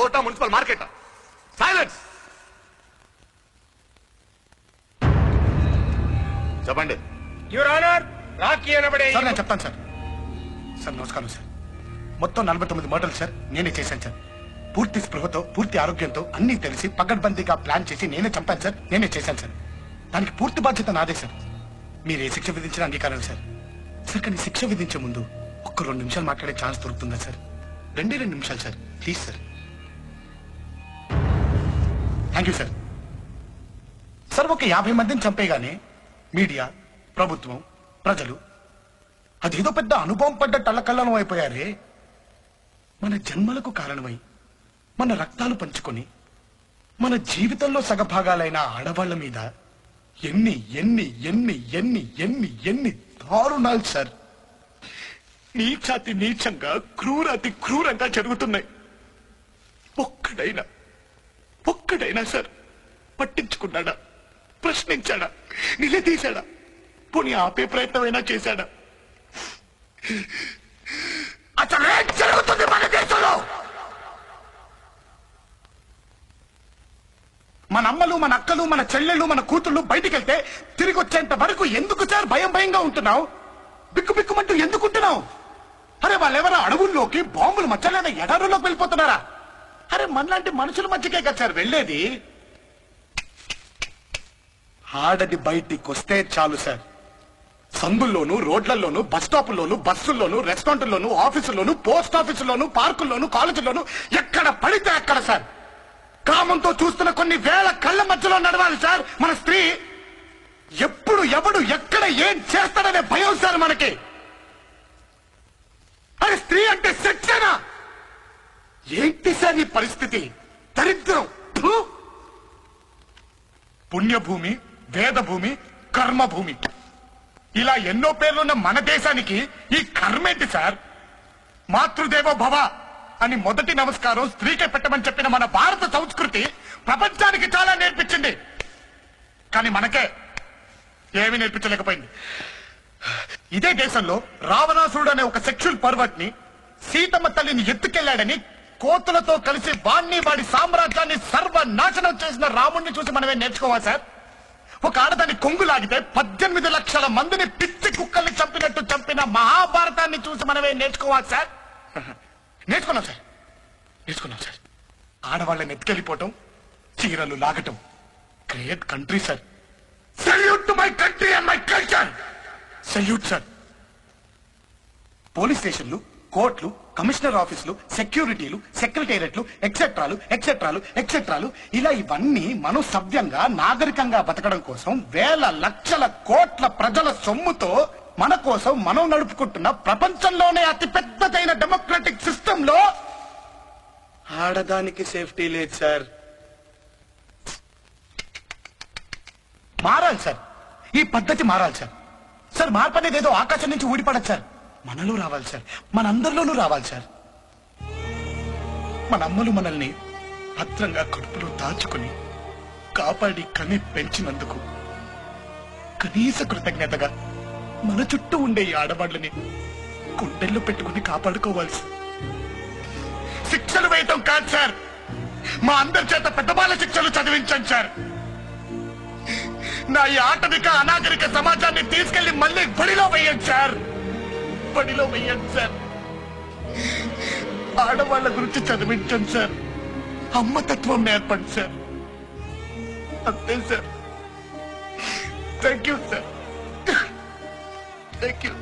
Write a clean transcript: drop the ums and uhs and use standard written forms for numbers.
కోర్టా municipal మార్కెటా? Silence. చెప్పండి. Your honour, Rocky అనబడే sir నేను చెప్తాను సార్. సార్ నమస్కారం సార్. మొత్తం 49 మర్డర్లు సార్ నేనే చేశాను సార్. పూర్తి స్పృహతో పూర్తి ఆరోగ్యంతో అన్ని తెలిసి పకడ్బందీగా ప్లాన్ చేసి నేనే చంపాను సార్. నేనే చేశాను సార్. దానికి పూర్తి బాధ్యత నాదే సార్. మీరు ఏ శిక్ష విధించిన అంగీకారం సార్. సార్ కానీ శిక్ష విధించే ముందు ఒక్క 2 నిమిషాలు మాట్లాడే ఛాన్స్ దొరుకుతుందా సార్? 2 నిమిషాలు sir, please sir. Thank you sir. Sir ఒక 50 మందిని చంపేగానే మీడియా, ప్రభుత్వం, ప్రజలు అదేదో పెద్ద అనుభవం పడ్డ టల్లకల్లం అయిపోయారే. మన జన్మలకు కారణమై మన రక్తాలు పంచుకొని మన జీవితంలో సగభాగాలైన ఆడవాళ్ల మీద ఎన్ని ఎన్ని ఎన్ని ఎన్ని ఎన్ని ఎన్ని దారుణాలు సార్. నీచాతి నీచంగా క్రూరాతి క్రూరంగా జరుగుతున్నాయి. ఒక్కడైనా సార్ పట్టించుకున్నాడా? ప్రశ్నించాడా? నిలదీశాడా? పోనీ ఆపే ప్రయత్నమైనా చేశాడా? అసలు ఏం జరుగుతుంది మన దేశంలో? మన అమ్మలు, మన అక్కలు, మన చెల్లెళ్ళు, మన కూతుళ్ళు బయటికి వెళ్తే తిరిగి వచ్చేంత వరకు ఎందుకు సార్ భయంగా ఉంటున్నావు? బిక్కుబిక్కుమంటూ ఎందుకుంటున్నావు? అరే వాళ్ళెవరో అడవుల్లోకి బాంబులు మచ్చలేదా ఎడారుల్లోకి వెళ్ళిపోతున్నారా? అరే మనలాంటి మనుషుల మధ్యకే కదా సార్ వెళ్ళేది. ఆడది బయటికి వస్తే చాలు సార్, సందుల్లోను, రోడ్లలోను, బస్ స్టాపుల్లోను, బస్సుల్లోను, రెస్టారెంట్లోను, ఆఫీసుల్లోను, పోస్ట్ ఆఫీసుల్లోను, పార్కుల్లోను, కాలేజీల్లోను ఎక్కడ పడితే అక్కడ సార్ కామంతో చూస్తున్న కొన్ని వేల కళ్ళ మధ్యలో నడవాలి సార్ మన స్త్రీ. ఎప్పుడు ఎవడు ఎక్కడ ఏం చేస్తాడనే భయం సార్ మనకి. అరే స్త్రీ అంటే సెక్సేనా? ఏంటి సార్ ఈ పరిస్థితి? దరిద్రం. పుణ్యభూమి, వేదభూమి, కర్మభూమి ఇలా ఎన్నో పేర్లున్న మన దేశానికి ఈ కర్మేంటి సార్? మాతృదేవో భవ అని మొదటి నమస్కారం స్త్రీకే పెట్టమని చెప్పిన మన భారత సంస్కృతి ప్రపంచానికి చాలా నేర్పించింది. కానీ మనకే ఏమీ నేర్పించలేకపోయింది. ఇదే దేశంలో రావణాసురుడు అనే ఒక సెక్షువల్ పర్వట్ ని సీతమ్మ తల్లిని ఎత్తుకెళ్లాడని కోతులతో కలిసి వాడి సామ్రాజ్యాన్ని సర్వనాశనం చేసిన రాముణ్ణి చూసి మనమే నేర్చుకోవాలి సార్. ఒక ఆడదాన్ని కొంగు లాగితే 18 లక్షల మందిని పిచ్చి కుక్కల్ని చంపినట్టు చంపిన మహాభారతాన్ని చూసి మనమే నేర్చుకోవాలి సార్. నేర్చుకున్నాం సార్. ఆడవాళ్ళని ఎత్తుకెళ్ళిపోవటం, చీరలు లాగటం, great country sir. Salute to my country and my culture. Salute sir. Police స్టేషన్లు, కోర్టులు, కమిషనర్ ఆఫీసులు, సెక్యూరిటీలు, సెక్రటేరియట్లు, ఎక్సెట్రాలు ఇలా ఇవన్నీ మనం సవ్యంగా నాగరికంగా బతకడం కోసం వేల లక్షల కోట్ల ప్రజల సొమ్ముతో మన కోసం మనం నడుపుకుంటున్న ప్రపంచంలోనే అతి పెద్దదైన డెమోక్రటిక్ సిస్టమ్ లో ఆడదానికి సేఫ్టీ లేదు సార్. మారాలి సార్. ఈ పద్ధతి మారాలి సార్. సార్ మార్పు అనేది ఏదో ఆకాశం నుంచి ఊడిపడదు సార్, మనలో రావాలి సార్. మనందరిలోనూ రావాలి సార్. మన అమ్మలు మనల్ని భద్రంగా కడుపులో దాచుకుని కాపాడి కని పెంచినందుకు కనీస కృతజ్ఞతగా మన చుట్టూ ఉండే ఈ ఆడవాళ్ళని గుండెల్లో పెట్టుకుని కాపాడుకోవాలి సార్. శిక్షలు వేయటం కాదు సార్, మా అందరి చేత పెద్దవాళ్ళ శిక్షలు చదివించండి సార్. నా ఈ ఆటవిక అనాగరిక సమాజాన్ని తీసుకెళ్లి మళ్ళీ బడిలో వేయండి సార్. ఆడవాళ్ళ గురించి చదివించండి సార్. అమ్మతత్వం నేర్పండి సార్. అంతే sir. Thank you sir. Thank you.